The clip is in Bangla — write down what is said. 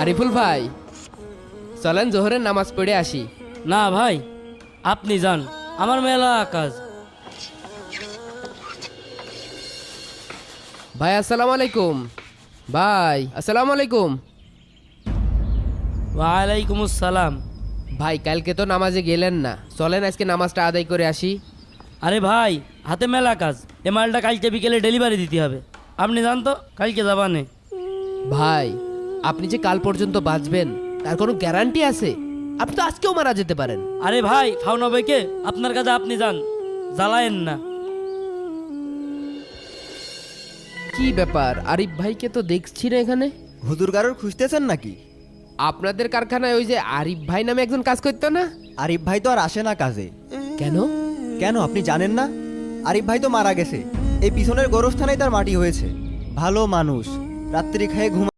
আরিফুল ভাই, চলেন জোহরের নামাজ পড়ে আসি। না ভাই, আপনি যান, আমার মেলা কাজ। ভাই আসসালামু আলাইকুম। ভাই আসসালামু আলাইকুম। ওয়ালাইকুম আসসালাম। ভাই কালকে তো নামাজে গেলেন না, চলেন আজকে নামাজটা আদায় করে আসি। আরে ভাই, হাতে মেলা কাজ, এ মালটা কালকে বিকেলে ডেলিভারি দিতে হবে। আপনি যান তো, কালকে যাবানে। ভাই আপনি যে কাল পর্যন্ত বাঁচবেন তার কোনো গ্যারান্টি আছে? আপনি তো আজকেও মারা যেতে পারেন। আরে ভাই, ফাউনা ভাইকে আপনার কাছে আপনি যান, জ্বালায়েন না। কি ব্যাপার, আরিফ ভাইকে তো দেখছি না এখানে। হুজুর কারোর খুঁজতেছেন নাকি? আপনাদের কারখানায় ওই যে আরিফ ভাই নামে একজন কাজ করতো না? আরিফ ভাই তো আর আসে না কাজে। কেন? কেন আপনি জানেন না? আরিফ ভাই তো মারা গেছে, এই পিছনের গোরস্থানেই তার মাটি হয়েছে। ভালো মানুষ, রাত্রি খেয়ে ঘুম